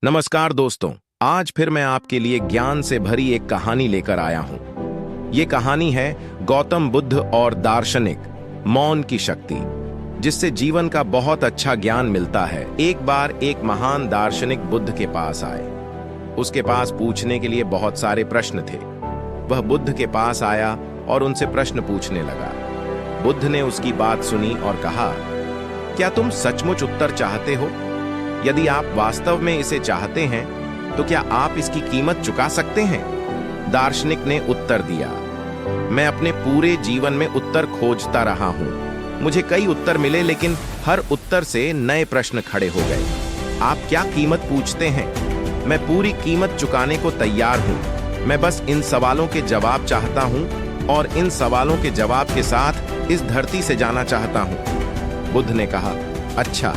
नमस्कार दोस्तों, आज फिर मैं आपके लिए ज्ञान से भरी एक कहानी लेकर आया हूं। ये कहानी है गौतम बुद्ध और दार्शनिक मौन की शक्ति, जिससे जीवन का बहुत अच्छा ज्ञान मिलता है। एक बार एक महान दार्शनिक बुद्ध के पास आए। उसके पास पूछने के लिए बहुत सारे प्रश्न थे। वह बुद्ध के पास आया और उनसे प्रश्न पूछने लगा। बुद्ध ने उसकी बात सुनी और कहा, क्या तुम सचमुच उत्तर चाहते हो? यदि आप वास्तव में इसे चाहते हैं तो क्या आप इसकी कीमत चुका सकते हैं? दार्शनिक ने उत्तर दिया, मैं अपने पूरे जीवन में उत्तर खोजता रहा हूं। मुझे कई उत्तर मिले, लेकिन हर उत्तर से नए प्रश्न खड़े हो गए। आप क्या कीमत पूछते हैं? मैं पूरी कीमत चुकाने को तैयार हूं। मैं बस इन सवालों के जवाब चाहता हूं और इन सवालों के जवाब के साथ इस धरती से जाना चाहता हूं। बुद्ध ने कहा, अच्छा,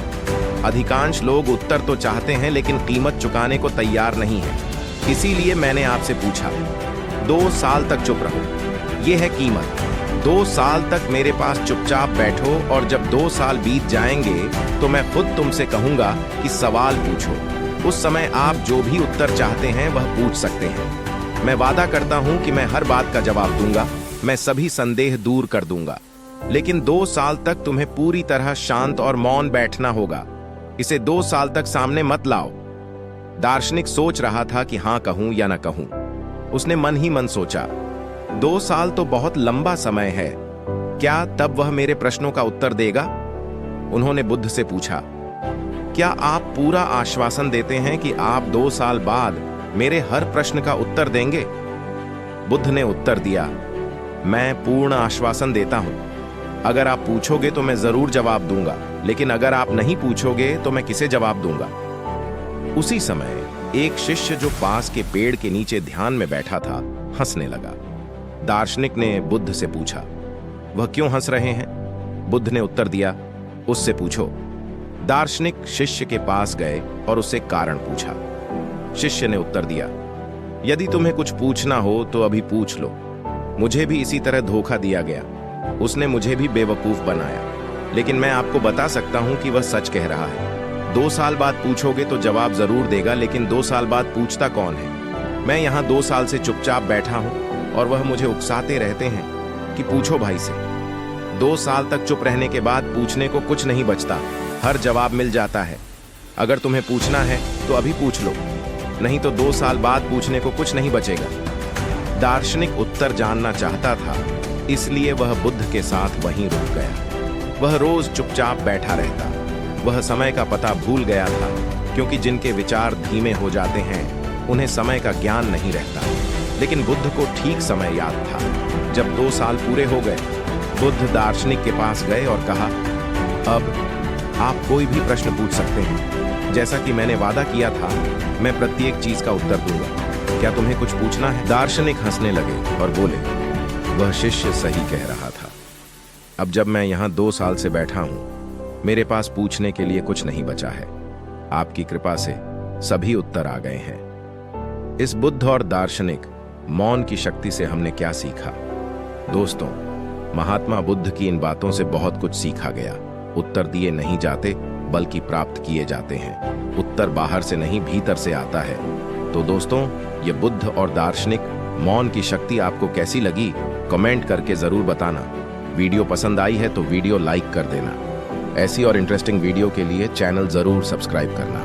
अधिकांश लोग उत्तर तो चाहते हैं लेकिन कीमत चुकाने को तैयार नहीं है। इसीलिए मैंने आपसे पूछा। 2 साल तक चुप रहो, ये है कीमत। 2 साल तक मेरे पास चुपचाप बैठो और जब 2 साल बीत जाएंगे तो मैं खुद तुमसे कहूंगा कि सवाल पूछो। उस समय आप जो भी उत्तर चाहते हैं वह पूछ सकते हैं। मैं वादा करता हूं कि मैं हर बात का जवाब दूंगा। मैं सभी संदेह दूर कर दूंगा। लेकिन 2 साल तक तुम्हें पूरी तरह शांत और मौन बैठना होगा। इसे 2 साल तक सामने मत लाओ। दार्शनिक सोच रहा था कि हां कहूं या न कहूं। उसने मन ही मन सोचा, 2 साल तो बहुत लंबा समय है। क्या तब वह मेरे प्रश्नों का उत्तर देगा? उन्होंने बुद्ध से पूछा, क्या आप पूरा आश्वासन देते हैं कि आप 2 साल बाद मेरे हर प्रश्न का उत्तर देंगे? बुद्ध ने उत्तर दिया, मैं पूर्ण आश्वासन देता हूं। अगर आप पूछोगे तो मैं जरूर जवाब दूंगा, लेकिन अगर आप नहीं पूछोगे तो मैं किसे जवाब दूंगा? उसी समय एक शिष्य जो पास के पेड़ के नीचे ध्यान में बैठा था, हंसने लगा। दार्शनिक ने बुद्ध से पूछा, वह क्यों हंस रहे हैं? बुद्ध ने उत्तर दिया, उससे पूछो। दार्शनिक शिष्य के पास गए और उससे कारण पूछा। शिष्य ने उत्तर दिया, यदि तुम्हें कुछ पूछना हो तो अभी पूछ लो। मुझे भी इसी तरह धोखा दिया गया। उसने मुझे भी बेवकूफ बनाया, लेकिन मैं आपको बता सकता हूं कि वह सच कह रहा है। 2 साल बाद पूछोगे तो जवाब जरूर देगा, लेकिन 2 साल बाद पूछता कौन है? मैं यहां 2 साल से चुपचाप बैठा हूं और वह मुझे उकसाते रहते हैं कि पूछो भाई से। 2 साल तक चुप रहने के बाद पूछने को कुछ नहीं बचता, हर जवाब मिल जाता है। अगर तुम्हें पूछना है तो अभी पूछ लो, नहीं तो 2 साल बाद पूछने को कुछ नहीं बचेगा। दार्शनिक उत्तर जानना चाहता था, इसलिए वह बुद्ध के साथ वहीं रुक गया। वह रोज चुपचाप बैठा रहता। वह समय का पता भूल गया था, क्योंकि जिनके विचार धीमे हो जाते हैं उन्हें समय का ज्ञान नहीं रहता। लेकिन बुद्ध को ठीक समय याद था। जब 2 साल पूरे हो गए, बुद्ध दार्शनिक के पास गए और कहा, अब आप कोई भी प्रश्न पूछ सकते हैं। जैसा कि मैंने वादा किया था, मैं प्रत्येक चीज का उत्तर दूंगा। क्या तुम्हें कुछ पूछना है? दार्शनिक हंसने लगे और बोले, वह शिष्य सही कह रहा था। अब जब मैं यहाँ 2 साल से बैठा हूं, मेरे पास पूछने के लिए कुछ नहीं बचा है। आपकी कृपा से सभी उत्तर आ गए हैं। इस बुद्ध और दार्शनिक मौन की शक्ति से हमने क्या सीखा? दोस्तों, महात्मा बुद्ध की इन बातों से बहुत कुछ सीखा गया। उत्तर दिए नहीं जाते, बल्कि प्राप्त किए जाते हैं। उत्तर बाहर से नहीं, भीतर से आता है। तो दोस्तों, ये बुद्ध और दार्शनिक मौन की शक्ति आपको कैसी लगी? कमेंट करके जरूर बताना। वीडियो पसंद आई है तो वीडियो लाइक कर देना। ऐसी और इंटरेस्टिंग वीडियो के लिए चैनल जरूर सब्सक्राइब करना।